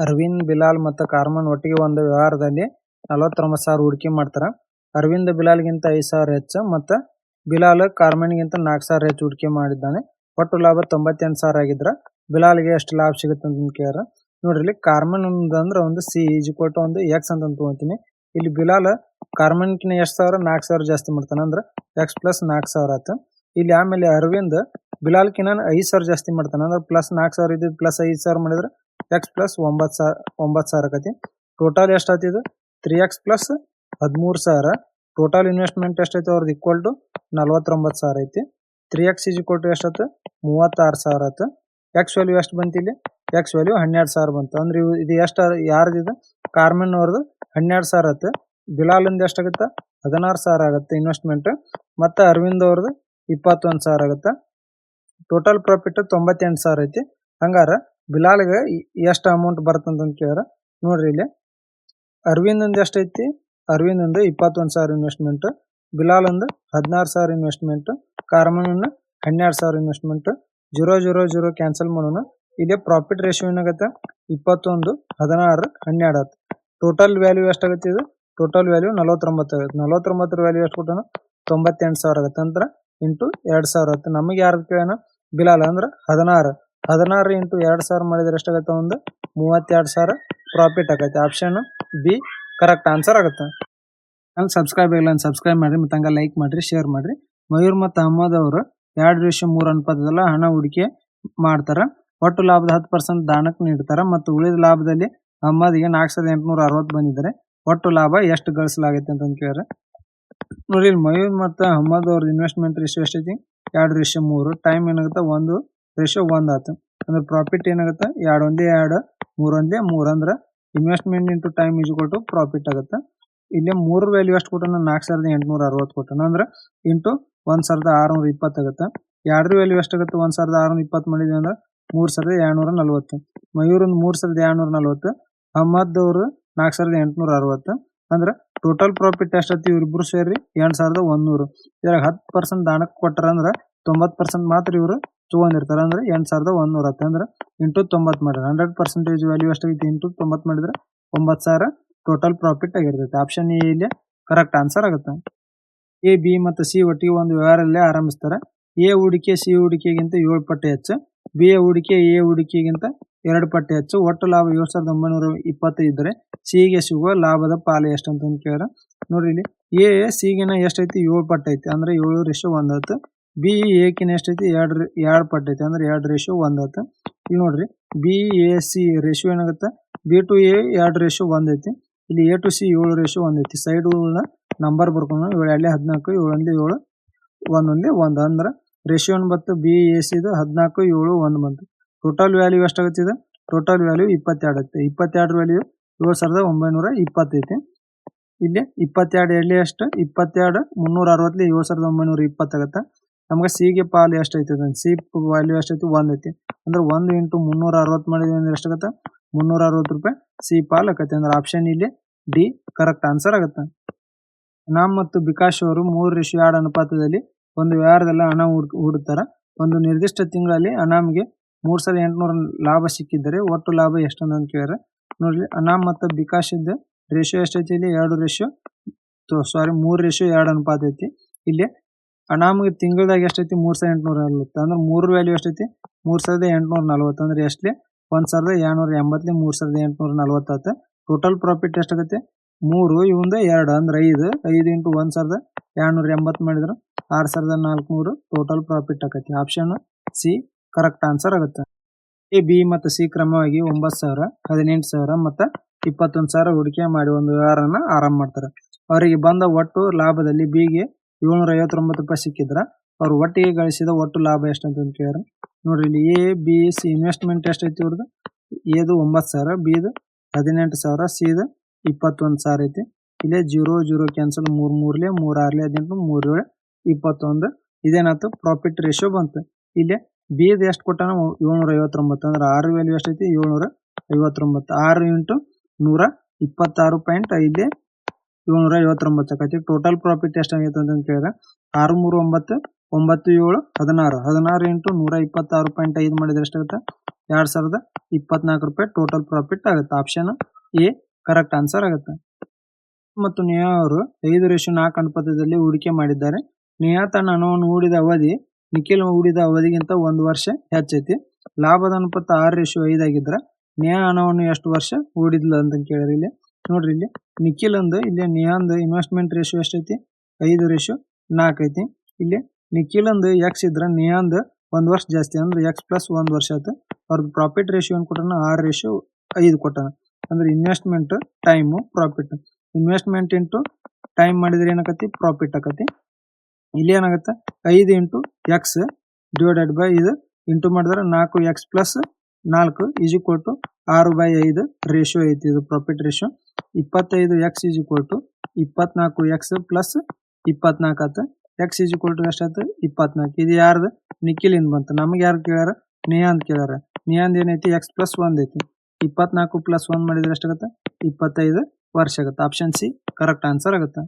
ಅರವಿಂದ್ ಬಿಲಾಲ್ ಮತ್ತು ಕಾರ್ಮನ್ ಒಟ್ಟಿಗೆ ಒಂದು ವ್ಯವಹಾರದಲ್ಲಿ 49,000 ಹೂಡಿಕೆ ಮಾಡ್ತಾರ. ಅರವಿಂದ್ ಬಿಲಾಲ್ಗಿಂತ 5,000 ಹೆಚ್ಚು ಮತ್ತು ಬಿಲಾಲ್ ಕಾರ್ಮನ್ಗಿಂತ 4,000 ಹೆಚ್ಚು ಹೂಡಿಕೆ ಮಾಡಿದ್ದಾನೆ. ಒಟ್ಟು ಲಾಭ 98,000 ಆಗಿದ್ರೆ ಬಿಲಾಲ್ಗೆ ಎಷ್ಟು ಲಾಭ ಸಿಗುತ್ತೆ ಅಂತ ಕೇಳ್ಯಾರ. ನೋಡ್ರಿ, ಇಲ್ಲಿ ಕಾರ್ಮನ್ ಅಂದ್ರೆ ಒಂದು ಸಿ ಈಜ್ಕೊಟ್ಟು ಒಂದು ಎಕ್ಸ್ ಅಂತ ತಗೊಂತೀನಿ. ಇಲ್ಲಿ ಬಿಲಾಲ್ ಕಾರ್ಮನ್ಕಿನ ಎಷ್ಟು ಸಾವಿರ 4,000 ಜಾಸ್ತಿ ಮಾಡ್ತಾನೆ ಅಂದ್ರೆ ಎಕ್ಸ್ ಪ್ಲಸ್ 4,000 ಆಯ್ತು. ಇಲ್ಲಿ ಆಮೇಲೆ ಅರವಿಂದ್ ಬಿಲಾಲ್ಕಿನ 5,000 ಜಾಸ್ತಿ ಮಾಡ್ತಾನೆ ಅಂದ್ರೆ ಪ್ಲಸ್ 4,000 ಇದ್ದು ಪ್ಲಸ್ 5,000 ಮಾಡಿದ್ರೆ ಎಕ್ಸ್ ಪ್ಲಸ್ 9,000 ಆಕತಿ. ಟೋಟಲ್ ಎಷ್ಟಾಗ್ತಿದೆ 3x ಪ್ಲಸ್ 13,000. ಟೋಟಲ್ ಇನ್ವೆಸ್ಟ್ಮೆಂಟ್ ಎಷ್ಟೈತೆ ಅವ್ರದ್ದು ಈಕ್ವಲ್ ಟು 49,000 ಐತಿ. 3x ಈಸ್ ಈಕ್ವಲ್ ಟು ಎಷ್ಟಾಯ್ತು 36,000 ಆಯ್ತು. ಎಕ್ಸ್ ವ್ಯಾಲ್ಯೂ ಎಷ್ಟು ಬಂತು ಇಲ್ಲಿ? ಎಕ್ಸ್ ವ್ಯಾಲ್ಯೂ 12,000 ಬಂತು. ಅಂದ್ರೆ ಇದು ಎಷ್ಟು ಯಾರ್ದಿದೆ? ಕಾರ್ಮನ್ ಅವ್ರದ್ದು 12,000 ಆಯ್ತು. ಬಿಲಾಲಿಂದ ಎಷ್ಟಾಗುತ್ತೆ 16,000 ಆಗುತ್ತೆ ಇನ್ವೆಸ್ಟ್ಮೆಂಟ್. ಮತ್ತು ಅರವಿಂದ್ ಅವ್ರದ್ದು 21,000 ಆಗುತ್ತೆ. ಟೋಟಲ್ ಪ್ರಾಫಿಟ್ 98,000 ಐತಿ. ಹಂಗಾರ ಬಿಲಾಲ್ಗೆ ಎಷ್ಟು ಅಮೌಂಟ್ ಬರ್ತಂತ ಕೇಳ್ಯಾರ. ನೋಡ್ರಿ, ಇಲ್ಲಿ ಅರವಿಂದ್ ಎಷ್ಟೈತಿ? Arvind 21,000 investment, Bilal 16,000 investment, Karman 12,000 investment. 0 0 0 cancel ಮಾಡೋಣ. ಇಲ್ಲಿ ಪ್ರಾಫಿಟ್ ರೇಷಿಯೋ ಏನಾಗುತ್ತೆ 21 16 12 ಆಗುತ್ತೆ. ಟೋಟಲ್ ವ್ಯಾಲ್ಯೂ ಎಷ್ಟಾಗುತ್ತೆ? ಇದು ಟೋಟಲ್ ವ್ಯಾಲ್ಯೂ 49 ಆಗುತ್ತೆ. 49 ವ್ಯಾಲ್ಯೂ ಎಷ್ಟು ಕೊಟ್ಟಣ 98,000 ಆಗುತ್ತೆ. ನಂತರ ಇಂಟು 2,000 ಆಗುತ್ತೆ. ನಮಗೆ ಯಾರು ಕೇಳೋಣ? ಬಿಲಾಲ್ ಅಂದ್ರೆ 16 ಇಂಟು 2,000 ಮಾಡಿದ್ರೆ ಎಷ್ಟಾಗುತ್ತೆ? ಒಂದು 32,000 ಪ್ರಾಫಿಟ್ ಆಗುತ್ತೆ. ಆಪ್ಷನ್ ಬಿ ಕರೆಕ್ಟ್ ಆನ್ಸರ್ ಆಗುತ್ತೆ. ಅಲ್ಲಿ ಸಬ್ಸ್ಕ್ರೈಬ್ ಆಗಿಲ್ಲ ಅಂತ ಸಬ್ಸ್ಕ್ರೈಬ್ ಮಾಡಿರಿ, ಮತ್ತು ಹಂಗೆ ಲೈಕ್ ಮಾಡಿರಿ, ಶೇರ್ ಮಾಡಿರಿ. ಮಯೂರ್ ಮತ್ತು ಅಹಮದ್ ಅವರು 2:3 ಅನುಪಾತದಲ್ಲಿ ಹಣ ಹೂಡಿಕೆ ಮಾಡ್ತಾರೆ. ಒಟ್ಟು ಲಾಭದ 10% ದಾನಕ್ಕೆ ನೀಡ್ತಾರೆ ಮತ್ತು ಉಳಿದ ಲಾಭದಲ್ಲಿ ಅಹಮದ್ಗೆ 4,860 ಬಂದಿದ್ದಾರೆ. ಒಟ್ಟು ಲಾಭ ಎಷ್ಟು ಗಳಿಸಲಾಗುತ್ತೆ ಅಂತ ಕೇಳಿದ್ರೆ ನೋಡಿ, ಮಯೂರ್ ಮತ್ತು ಅಹಮದ್ ಅವ್ರದ್ದು ಇನ್ವೆಸ್ಟ್ಮೆಂಟ್ ರೇಷಿಯೋ ಎಷ್ಟೈತಿ 2:3. ಟೈಮ್ ಏನಾಗುತ್ತೆ 1:1 ಆಯ್ತು. ಅಂದ್ರೆ ಪ್ರಾಫಿಟ್ ಏನಾಗುತ್ತೆ 2 1 2 3 1 3 ಅಂದ್ರೆ investment into time is equal to profit ಆಗುತ್ತೆ. ಇಲ್ಲಿ 3 ವ್ಯಾಲ್ಯೂ ಎಷ್ಟು ಕೊಟ್ಟಣ 4,860 ಕೊಟ್ಟಣ ಅಂದ್ರೆ ಇಂಟು 1,620 ಆಗುತ್ತೆ. 2 ವ್ಯಾಲ್ಯೂ ಎಷ್ಟಾಗುತ್ತೆ 1,620 ಮಾಡಿದ್ವಿ ಅಂದ್ರೆ 3,240. ಮಯೂರ್ 3,240, ಅಹಮದ್ ಅವರು 4,860. ಅಂದ್ರೆ ಟೋಟಲ್ ಪ್ರಾಫಿಟ್ ಎಷ್ಟೈತಿ ಇವ್ರಿಬ್ರು ಸೇರಿ 8,100. ಇದ್ರಾಗ 10% ದಾನಕ್ಕೆ ಕೊಟ್ಟಾರ ಅಂದ್ರೆ 90% ಮಾತ್ರ ಇವರು ತಗೊಂಡಿರ್ತಾರೆ ಅಂದ್ರೆ 8,100 ಆಗುತ್ತೆ. ಅಂದ್ರೆ ಇಂಟು 90 ಮಾಡಿದ್ರೆ 100% ವ್ಯಾಲ್ಯೂ ಎಷ್ಟಾಗೈತಿ ಇಂಟು 90 ಮಾಡಿದ್ರೆ 9,000 ಟೋಟಲ್ ಪ್ರಾಫಿಟ್ ಆಗಿರ್ತೈತೆ. ಆಪ್ಷನ್ ಎ ಇಲ್ಲಿ ಕರೆಕ್ಟ್ ಆನ್ಸರ್ ಆಗುತ್ತೆ. ಎ ಬಿ ಮತ್ತು ಸಿ ಒಟ್ಟಿಗೆ ಒಂದು ವ್ಯವಹಾರಲ್ಲೇ ಆರಂಭಿಸ್ತಾರೆ. ಎ ಹೂಡಿಕೆ ಸಿ ಹೂಡಿಕೆಗಿಂತ 7 ಪಟ್ಟು ಹೆಚ್ಚು, ಬಿ ಎ ಹೂಡಿಕೆ ಎ ಹೂಡಿಕೆಗಿಂತ 2 ಪಟ್ಟು ಹೆಚ್ಚು. ಒಟ್ಟು ಲಾಭ 7,920 ಇದ್ದರೆ ಸಿಗೆ ಸಿಗುವ ಲಾಭದ ಪಾಲು ಎಷ್ಟು ಅಂತ ಕೇಳಿದ್ರೆ ನೋಡ್ರಿ, ಇಲ್ಲಿ ಎ ಸಿಗಿನ ಎಷ್ಟೈತಿ 7 ಪಟ್ಟು ಐತಿ ಅಂದ್ರೆ 7:1 ಆಯ್ತು. ಬಿ ಎಕಿನ ಎಷ್ಟೈತಿ 2 ಪಟ್ಟು ಐತಿ ಅಂದ್ರೆ 2:1 ಆಯ್ತು. ಇಲ್ಲಿ ನೋಡ್ರಿ, ಬಿ ಎ ಸಿ ರೇಷಿಯೋ ಏನಾಗುತ್ತೆ ಬಿ ಟು ಎ 2:1 ಐತಿ. ಇಲ್ಲಿ ಎ ಟು ಸಿ 7:1 ಐತಿ. ಸೈಡ್ಗಳನ್ನ ನಂಬರ್ ಬರ್ಕೊಂಡು 7 14 7 7 1 1 ಅಂದ್ರೆ ರೇಷಿಯೋ ಬಂತು ಬಿ ಎ ಸಿ 14 7 1 ಬಂತು. ಟೋಟಲ್ ವ್ಯಾಲ್ಯೂ ಎಷ್ಟಾಗುತ್ತೆ? ಇದು ಟೋಟಲ್ ವ್ಯಾಲ್ಯೂ 22 ಐತಿ. 22 ವ್ಯಾಲ್ಯೂ 7,920 ಐತಿ. ಇಲ್ಲಿ 22 ಎಲ್ಲಿ ಎಷ್ಟು 22 360 7,920 ಆಗುತ್ತೆ. ನಮ್ಗೆ ಸಿಗೆ ಪಾಲು ಎಷ್ಟೈತಿ? ಸಿ ವ್ಯಾಲ್ಯೂ ಎಷ್ಟೈತಿ 1 ಐತಿ. ಅಂದ್ರೆ 1 ಇಂಟು 360 ಮಾಡಿದ್ವಿ ಅಂದ್ರೆ ಎಷ್ಟಾಗುತ್ತೆ 360 ರೂಪಾಯಿ ಸಿ ಪಾಲ್ ಆಕತಿ. ಅಂದ್ರೆ ಆಪ್ಷನ್ ಇಲ್ಲಿ ಡಿ ಕರೆಕ್ಟ್ ಆನ್ಸರ್ ಆಗುತ್ತೆ. ಅನಾಮ್ ಮತ್ತು ಬಿಕಾಶ್ ಅವರು 3:2 ಅನುಪಾತದಲ್ಲಿ ಒಂದು ವ್ಯವಹಾರದಲ್ಲಿ ಹಣ ಹೂಡುತ್ತಾರೆ. ಒಂದು ನಿರ್ದಿಷ್ಟ ತಿಂಗಳಲ್ಲಿ ಅನಾಮ್ಗೆ 3,800 ಲಾಭ ಸಿಕ್ಕಿದ್ದರೆ ಒಟ್ಟು ಲಾಭ ಎಷ್ಟು ಅಂತ ಕೇಳಿದ್ರೆ ನೋಡ್ರಿ, ಅನಾಮ್ ಮತ್ತು ಬಿಕಾಶ್ ಇದ್ದ ರೇಷಿಯೋ ಎಷ್ಟೈತಿ? ಇಲ್ಲಿ 3:2 ಅನುಪಾತ ಐತಿ. ಇಲ್ಲಿ ಅನಾಮ್ಗೆ ತಿಂಗಳದಾಗ ಎಷ್ಟೈತಿ 3,840 ಅಂದ್ರೆ 3 ವ್ಯಾಲ್ಯೂ ಎಷ್ಟೈತಿ 3,840 ಅಂದ್ರೆ ಎಷ್ಟಲಿ 1,280 3,840 ಆಯ್ತು. ಟೋಟಲ್ ಪ್ರಾಫಿಟ್ ಎಷ್ಟಾಗುತ್ತೆ 3 ಇವಂದ 2 ಅಂದ್ರೆ 5 ಇಂಟು 1,280 ಮಾಡಿದ್ರೆ 6,400 ಟೋಟಲ್ ಪ್ರಾಫಿಟ್ ಆಕತಿ. ಆಪ್ಷನ್ ಸಿ ಕರೆಕ್ಟ್ ಆನ್ಸರ್ ಆಗುತ್ತೆ. ಎ ಬಿ ಮತ್ತು ಸಿ ಕ್ರಮವಾಗಿ 9,000 18,000 ಮತ್ತು 21,000 ಹೂಡಿಕೆ ಮಾಡಿ ಒಂದು ವ್ಯವಹಾರನ ಆರಂಭ ಮಾಡ್ತಾರೆ. ಅವರಿಗೆ ಬಂದ ಒಟ್ಟು ಲಾಭದಲ್ಲಿ ಬಿಗೆ 759 ರೂಪಾಯಿ ಸಿಕ್ಕಿದ್ರ ಅವ್ರು ಒಟ್ಟಿಗೆ ಗಳಿಸಿದ ಒಟ್ಟು ಲಾಭ ಎಷ್ಟು ಅಂತ ಕೇಳಿದ್ರೆ ನೋಡ್ರಿ, ಇಲ್ಲಿ ಎ ಬಿ ಸಿ ಇನ್ವೆಸ್ಟ್ಮೆಂಟ್ ಎಷ್ಟೈತಿ ಇವ್ರದ್ದು? ಎದು 9,000, ಬಿದು 18,000, ಸಿದು 21,000 ಐತಿ. ಇಲ್ಲೇ 0 0 ಕ್ಯಾನ್ಸಲ್ 3 3 3 6 18 3 7 21 ಇದೇನಾಯ್ತು ಪ್ರಾಫಿಟ್ ರೇಷಿಯೋ ಬಂತು. ಇಲ್ಲಿ ಬಿದು ಎಷ್ಟು ಕೊಟ್ಟಾನ 759 ಅಂದ್ರೆ 6 ವ್ಯಾಲ್ಯೂ ಎಷ್ಟೈತಿ 759. 6 ಇಂಟು 126.5 759 ಆಕೈತಿ. ಟೋಟಲ್ ಪ್ರಾಫಿಟ್ ಎಷ್ಟಾಗೈತೆ ಅಂತ ಕೇಳಿದ್ರೆ 6 3 9 9 7 16 16 ಇಂಟು 126.5 ಮಾಡಿದ್ರೆ ಎಷ್ಟಾಗುತ್ತೆ ರೂಪಾಯಿ ಟೋಟಲ್ ಪ್ರಾಫಿಟ್ ಆಗುತ್ತೆ. ಆಪ್ಷನ್ ಎ ಕರೆಕ್ಟ್ ಆನ್ಸರ್ ಆಗುತ್ತೆ. ಮತ್ತು ನೇಹಾ ಅವರು 5:4 ಅನುಪಾತದಲ್ಲಿ ಹೂಡಿಕೆ ಮಾಡಿದ್ದಾರೆ. ನೇಹಾ ತನ್ನ ಹಣವನ್ನು ಹೂಡಿದ ಅವಧಿ ನಿಖಿಲ್ ಹೂಡಿದ ಅವಧಿಗಿಂತ 1 ವರ್ಷ ಹೆಚ್ಚೈತಿ. ಲಾಭದ ಅನುಪಾತ 6:5 ಆಗಿದ್ರ ನೇಹಾ ಹಣವನ್ನು ಎಷ್ಟು ವರ್ಷ ಹೂಡಿದ್ಲು ಅಂತ ಕೇಳಿರಿ. ಇಲ್ಲಿ ನೋಡ್ರಿ, ಇಲ್ಲಿ ನಿಖಿಲ್ ಇಲ್ಲಿ ನೇಹಾಂದು ಇನ್ವೆಸ್ಟ್ಮೆಂಟ್ ರೇಷಿಯೋ ಎಷ್ಟೈತಿ? 5:4 ಐತಿ. ಇಲ್ಲಿ ನಿಖಿಲ್ ಎಕ್ಸ್ ಇದ್ರ ನೇಹಾಂದು 1 ವರ್ಷ ಜಾಸ್ತಿ ಅಂದ್ರೆ ಎಕ್ಸ್ ಪ್ಲಸ್ 1 ವರ್ಷ ಆಯ್ತು. ಅವ್ರದ್ದು ಪ್ರಾಫಿಟ್ ರೇಷಿಯೋ ಏನ್ ಕೊಟ್ಟಾನ? 6:5 ಕೊಟ್ಟಾನ. ಅಂದ್ರೆ investment time profit, investment into time ಮಾಡಿದ್ರೆ ಏನಾಗತಿ? ಪ್ರಾಫಿಟ್ ಆಕತಿ. ಇಲ್ಲಿ ಏನಾಗುತ್ತೆ? 5 ಇಂಟು ಎಕ್ಸ್ ಡಿವೈಡೆಡ್ ಬೈ ಇದು ಇಂಟು ಮಾಡಿದ್ರೆ 4x plus 4 is equal to 6/5 ratio ಐತಿ. ಇದು profit ratio. 25x is equal to 24x plus 24 ಆತ. ಎಕ್ಸ್ ಈಸ್ ಈಕ್ವಲ್ ಟು ಎಷ್ಟಾಯ್ತು? 24. ಇದು ಯಾರ್ದು? ನಿಖಿಲ್ ಇಂದ ಬಂತು. ನಮ್ಗೆ ಯಾರು ಕೇಳ್ಯಾರ? ನೇಹಾ ಅಂತ ಕೇಳ್ಯಾರ. ನೇಹಾಂದ್ ಏನೈತಿ? x ಪ್ಲಸ್ 1 ಐತಿ. 24 ಪ್ಲಸ್ 1 ಮಾಡಿದ್ರೆ ಎಷ್ಟಾಗತ್ತೆ? 25 ವರ್ಷ ಆಗುತ್ತೆ. ಆಪ್ಷನ್ ಸಿ ಕರೆಕ್ಟ್ ಆನ್ಸರ್ ಆಗುತ್ತೆ.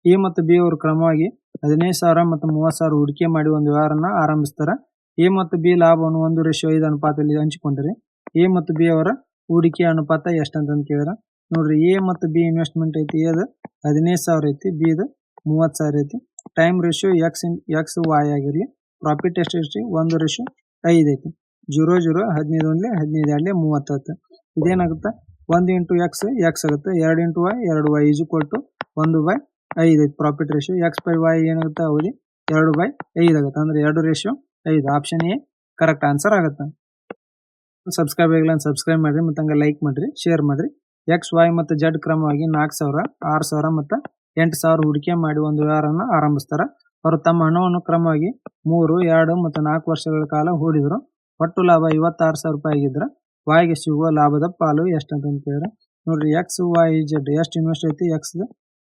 ಎ ಮತ್ತು ಬಿ ಅವರು ಕ್ರಮವಾಗಿ 15,000 ಮತ್ತು 30,000 ಹೂಡಿಕೆ ಮಾಡಿ ಒಂದು ವ್ಯವಹಾರನ ಆರಂಭಿಸ್ತಾರ. ಎ ಮತ್ತು ಬಿ ಲಾಭವನ್ನು 1:5 ಅನುಪಾತದಲ್ಲಿ ಹಂಚಿಕೊಂಡ್ರಿ. ಎ ಮತ್ತು ಬಿ ಅವರ ಹೂಡಿಕೆ ಅನುಪಾತ ಎಷ್ಟಂತ ಕೇಳಿದ್ರ ನೋಡ್ರಿ. ಎ ಮತ್ತು ಬಿ ಇನ್ವೆಸ್ಟ್ಮೆಂಟ್ ಐತಿ. ಎದು 15,000 ಐತಿ, ಬಿ ಇದು 30,000 ಐತಿ. ಟೈಮ್ ರೇಷಿಯೋ ಎಕ್ಸ್ ವೈ ಆಗಿರ್ಲಿ. ಪ್ರಾಫಿಟ್ ಎಷ್ಟು 1:5 ಐತಿ. 0 0 15 1 15 2 30. ಇದೇನಾಗುತ್ತೆ? 1 ಇಂಟು ಎಕ್ಸ್ ಆಗುತ್ತೆ. 2 into y 2y is equal to 1/5 ಐತಿ profit ratio. X by y ಏನಾಗುತ್ತೆ? ಅವಧಿ 2/5 ಆಗುತ್ತೆ. ಅಂದ್ರೆ 2:5. ಆಪ್ಷನ್ ಎ ಕರೆಕ್ಟ್ ಆನ್ಸರ್ ಆಗುತ್ತೆ. ಸಬ್ಸ್ಕ್ರೈಬ್ ಆಗಿಲ್ಲ ಸಬ್ಸ್ಕ್ರೈಬ್ ಮಾಡ್ರಿ, ಮತ್ತೆ ಹಂಗೆ ಲೈಕ್ ಮಾಡ್ರಿ, ಶೇರ್ ಮಾಡ್ರಿ. ಎಕ್ಸ್ ವೈ ಮತ್ತು ಜೆಡ್ ಕ್ರಮವಾಗಿ 4,000, 6,000 ಮತ್ತು 8,000 ಹೂಡಿಕೆ ಮಾಡಿ ಒಂದು ವ್ಯವಹಾರನ ಆರಂಭಿಸ್ತಾರ. ಅವರು ತಮ್ಮ ಹಣವನ್ನು ಕ್ರಮವಾಗಿ 3, 2 ಮತ್ತು 4 ವರ್ಷಗಳ ಕಾಲ ಹೂಡಿದ್ರು. ಒಟ್ಟು ಲಾಭ 56,000 ರೂಪಾಯಿ ಆಗಿದ್ರ ವಾಯ್ಗೆ ಸಿಗುವ ಲಾಭದ ಪಾಲು ಎಷ್ಟಂತ ಕೇಳಿದ್ರೆ ನೋಡ್ರಿ. ಎಕ್ಸ್ ವೈ ಜೆಡ್ ಎಷ್ಟು ಇನ್ವೆಸ್ಟ್ ಐತಿ? ಎಕ್ಸ್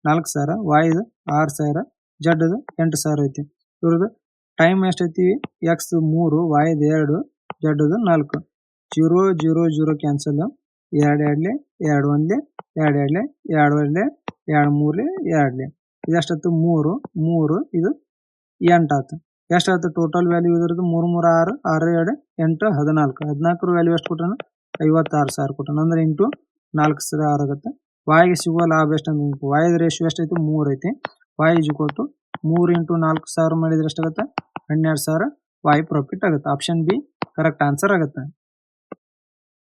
4,000, ವಾಯ್ದು 6,000, ಜೆಡ್ 8,000 ಐತಿ. ಇವ್ರದ್ದು ಟೈಮ್ ಎಷ್ಟೈತಿ? X 3, ವಾಯ್ದು 2, Z 4. 0 0 0 ಕ್ಯಾನ್ಸಲ್. 2 2 2 1 2 2 2 1 2 3 2 ಇದೆಷ್ಟತ್ತು? 3 3 ಇದು 8 ಆಯ್ತು. ಎಷ್ಟಾಯ್ತು ಟೋಟಲ್ ವ್ಯಾಲ್ಯೂ ಇದ್ರದ್ದು? 3 3 6 6 2 8 14. 14 ವ್ಯಾಲ್ಯೂ ಎಷ್ಟು ಕೊಟ್ಟಾನ? 56,000 ಕೊಟ್ಟಾನ. ಅಂದ್ರೆ ಇಂಟು 4,000 ಆಗುತ್ತೆ. ವಾಯ್ಗೆ ಸಿಗುವ ಲಾಭ ಎಷ್ಟು ಅಂತ ವಾಯ್ದ ರೇಷಿಯೋ ಎಷ್ಟೈತಿ? 3 ಐತಿ. Y is equal to 3 into 4,000 ಮಾಡಿದ್ರೆ ಎಷ್ಟಾಗುತ್ತೆ? 12,000 ವಾಯ್ ಪ್ರಾಫಿಟ್ ಆಗುತ್ತೆ. ಆಪ್ಷನ್ ಬಿ ಕರೆಕ್ಟ್ ಆನ್ಸರ್ ಆಗುತ್ತೆ.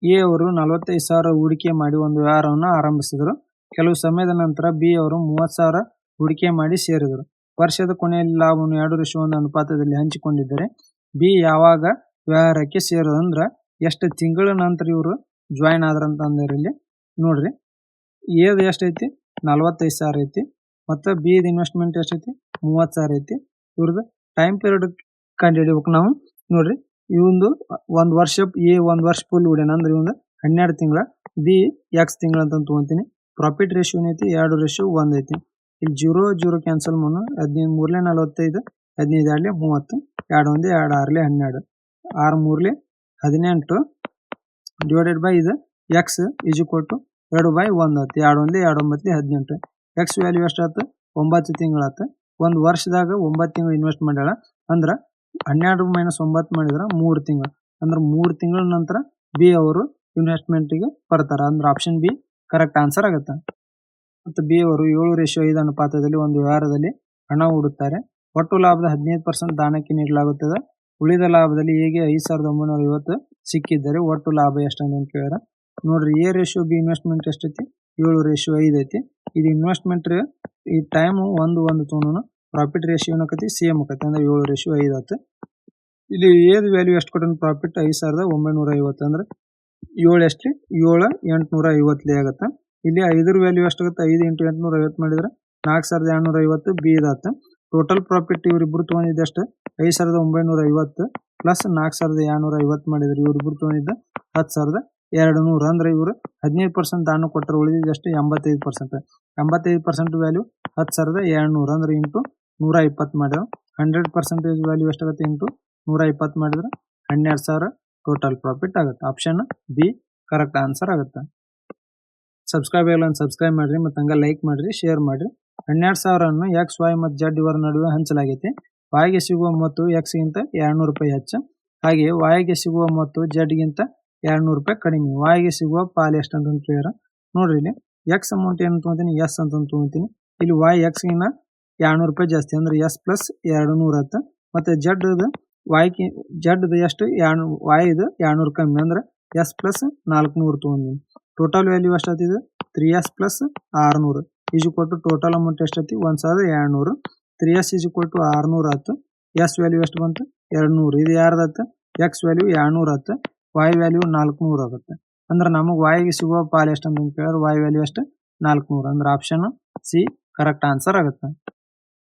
ಎ ಅವರು 45,000 ಹೂಡಿಕೆ ಮಾಡಿ ಒಂದು ವ್ಯವಹಾರವನ್ನು ಆರಂಭಿಸಿದರು. ಕೆಲವು ಸಮಯದ ನಂತರ ಬಿ ಅವರು 30,000 ಹೂಡಿಕೆ ಮಾಡಿ ಸೇರಿದರು. ವರ್ಷದ ಕೊನೆಯಲ್ಲಿ ಲಾಭವನ್ನು 2:1 ಅನುಪಾತದಲ್ಲಿ ಹಂಚಿಕೊಂಡಿದ್ದರೆ ಬಿ ಯಾವಾಗ ವ್ಯವಹಾರಕ್ಕೆ ಸೇರೋದಂದ್ರ ಎಷ್ಟು ತಿಂಗಳ ನಂತರ ಇವರು ಜಾಯಿನ್ ಆದ್ರಂತ ಅಂದ್ರೆ ಇಲ್ಲಿ ನೋಡ್ರಿ. ಎದು ಎಷ್ಟೈತಿ? 45,000 ಐತಿ. ಮತ್ತು ಬಿ ಇನ್ವೆಸ್ಟ್ಮೆಂಟ್ ಎಷ್ಟೈತಿ? 30,000 ಐತಿ. ಇವ್ರದ್ದು ಟೈಮ್ ಪೀರಿಯಡ್ ಕಂಡು ಹಿಡಿಬೇಕು ನಾವು. ನೋಡ್ರಿ, ಇವಂದು 1 ವರ್ಷ ಎ 1 ವರ್ಷ ಫುಲ್ ಹೂಡ್ಯಾನ ಅಂದ್ರೆ ಇವಂದು 12 ತಿಂಗಳ, ಬಿ ಎಕ್ಸ್ ತಿಂಗಳ ಅಂತ ತಗೊಂತೀನಿ. ಪ್ರಾಫಿಟ್ ರೇಷಿಯೋ ಏನೈತಿ? 2:1 ಐತಿ. ಇಲ್ಲಿ 0 0 ಕ್ಯಾನ್ಸಲ್ ಮಾಡೋಣ. 15 3 45, 15 2 30, 2 1 2 6 12, 6 3 18 ಡಿವೈಡೆಡ್ ಬೈ ಇದು ಎಕ್ಸ್ ಈಸ್ ಈಕ್ವಲ್ ಟು 2/1 ಆಯ್ತು. 2 1 2 9 18. ಎಕ್ಸ್ ವ್ಯಾಲ್ಯೂ ಎಷ್ಟಾಯ್ತು? 9 ತಿಂಗಳಾಯ್ತು. 1 ವರ್ಷದಾಗ 9 ತಿಂಗಳು ಇನ್ವೆಸ್ಟ್ ಮಾಡ್ಯಾಳ. ಅಂದ್ರೆ 12 - 9 ಮಾಡಿದ್ರೆ 3 ತಿಂಗಳು. ಅಂದ್ರೆ 3 ತಿಂಗಳ ನಂತರ ಬಿ ಅವರು ಇನ್ವೆಸ್ಟ್ಮೆಂಟ್ಗೆ ಬರ್ತಾರ. ಅಂದ್ರೆ ಆಪ್ಷನ್ ಬಿ ಕರೆಕ್ಟ್ ಆನ್ಸರ್ ಆಗುತ್ತೆ. ಮತ್ತು ಬಿ ಅವರು 7:5 ಅನುಪಾತದಲ್ಲಿ ಒಂದು ವ್ಯವಹಾರದಲ್ಲಿ ಹಣ ಹೂಡುತ್ತಾರೆ. ಒಟ್ಟು ಲಾಭದ 15% ದಾನಕ್ಕೆ ನೀಡಲಾಗುತ್ತದೆ. ಉಳಿದ ಲಾಭದಲ್ಲಿ ಹೇಗೆ 5,950 ಸಿಕ್ಕಿದ್ದರೆ ಒಟ್ಟು ಲಾಭ ಎಷ್ಟಂತ ಕೇಳಿದ್ರೆ ನೋಡ್ರಿ. ಎ ರೇಷಿಯೋ ಬಿ ಇನ್ವೆಸ್ಟ್ಮೆಂಟ್ ಎಷ್ಟೈತಿ? 7:5 ಐತಿ. ಇದು ಇನ್ವೆಸ್ಟ್ಮೆಂಟ್ ಈ ಟೈಮ್ 1 ತೊಗೊಂಡು ಪ್ರಾಫಿಟ್ ರೇಷಿಯೋ ಏನಕತಿ? ಸೇಮ್ ಆಕತಿ. ಅಂದ್ರೆ 7:5 ಆಯ್ತು. ಇಲ್ಲಿ ಏದು ವ್ಯಾಲ್ಯೂ ಎಷ್ಟು ಕೊಟ್ಟ ಪ್ರಾಫಿಟ್? 5,950. ಅಂದ್ರೆ 7 ಎಷ್ಟು? 7 850 ಆಗುತ್ತೆ. ಇಲ್ಲಿ 5 ವ್ಯಾಲ್ಯೂ ಎಷ್ಟಾಗುತ್ತೆ? 5 × 850 ಮಾಡಿದ್ರೆ 4,250 ಬಿ ಇದಾಯ್ತು. ಟೋಟಲ್ ಪ್ರಾಫಿಟ್ ಇವರಿಬ್ರು ತೊಗೊಂಡಿದ್ದಷ್ಟು 5,950 ಪ್ಲಸ್ 4,250 ಮಾಡಿದ್ರೆ ಇವರಿಬ್ರು ತೊಗೊಂಡಿದ್ದ 10,200. ಅಂದ್ರೆ ಇವರು 15% ದಾನ ಕೊಟ್ಟರೆ ಉಳಿದಿದ್ದಷ್ಟು 85%. 85% ವ್ಯಾಲ್ಯೂ 10,200 ಅಂದ್ರೆ ಇಂಟು 120 ಮಾಡಿದ್ರೆ 100% ವ್ಯಾಲ್ಯೂ ಎಷ್ಟಾಗುತ್ತೆ? ಇಂಟು 120 ಮಾಡಿದ್ರೆ 12,000 ಟೋಟಲ್ ಪ್ರಾಫಿಟ್ ಆಗುತ್ತೆ. ಆಪ್ಷನ್ ಬಿ ಕರೆಕ್ಟ್ ಆನ್ಸರ್ ಆಗುತ್ತೆ. ಸಬ್ಸ್ಕ್ರೈಬ್ ಆಗಿಲ್ಲ ಸಬ್ಸ್ಕ್ರೈಬ್ ಮಾಡ್ರಿ, ಮತ್ತು ಹಂಗೆ ಲೈಕ್ ಮಾಡ್ರಿ, ಶೇರ್ ಮಾಡ್ರಿ. 12,000 ಎಕ್ಸ್ ವೈ ಮತ್ತು ಜೆಡ್ ಇವರ ನಡುವೆ ಹಂಚಲಾಗೈತಿ. ವಾಯ್ಗೆ ಸಿಗುವ ಮೊತ್ತ ಎಕ್ಸ್ ಗಿಂತ 200 ರೂಪಾಯಿ ಹೆಚ್ಚು. ಹಾಗೆ ವಾಯಿಗೆ ಸಿಗುವ ಮೊತ್ತ ಜಡ್ಗಿಂತ 200 ರೂಪಾಯಿ ಕಡಿಮೆ. ವಾಯಿಗೆ ಸಿಗುವ ಪಾಲು ಎಷ್ಟು ಅಂತ ಕೇಳಿದ್ರೆ ನೋಡ್ರಿ ಇಲ್ಲಿ ಎಕ್ಸ್ ಅಮೌಂಟ್ ಏನು ತೊಗೊಂತೀನಿ ಎಸ್ ಅಂತ ತೊಗೊಂತೀನಿ. ಇಲ್ಲಿ ವಾಯ್ ಎಕ್ಸ್ಗಿನ 200 ರೂಪಾಯಿ ಜಾಸ್ತಿ ಅಂದ್ರೆ ಎಸ್ ಪ್ಲಸ್ 200 ಆಯ್ತು. ಮತ್ತೆ ಜಡ್ ಎಷ್ಟು ವಾಯ್ ಇದು 200 ಕಮ್ಮಿ ಅಂದ್ರೆ ಎಸ್ ಪ್ಲಸ್ 400 ತೊಗೊಂಡಿನಿ. ಟೋಟಲ್ ವ್ಯಾಲ್ಯೂ ಎಷ್ಟಾಗ್ತಿದೆ 3s plus 600 is equal to total amount ಎಷ್ಟೈತಿ 1200. 3s ಈಸ್ ಈಕ್ವಲ್ ಟು 600 ಆಯ್ತು. ಎಸ್ ವ್ಯಾಲ್ಯೂ ಎಷ್ಟು ಬಂತು 200. ಇದು ಯಾರ್ದಾಯ್ತು ಎಕ್ಸ್ ವ್ಯಾಲ್ಯೂ 200 ಆಯ್ತು. ವಾಯ್ ವ್ಯಾಲ್ಯೂ 400 ಆಗುತ್ತೆ. ಅಂದ್ರೆ ನಮಗೆ ವಾಯ್ಗೆ ಸಿಗುವ ಪಾಲು ಎಷ್ಟು ಅಂತ ಕೇಳಿದ್ರೆ ವಾಯ್ ವ್ಯಾಲ್ಯೂ ಎಷ್ಟು 400 ಅಂದ್ರೆ ಆಪ್ಷನ್ ಸಿ ಕರೆಕ್ಟ್ ಆನ್ಸರ್ ಆಗುತ್ತೆ.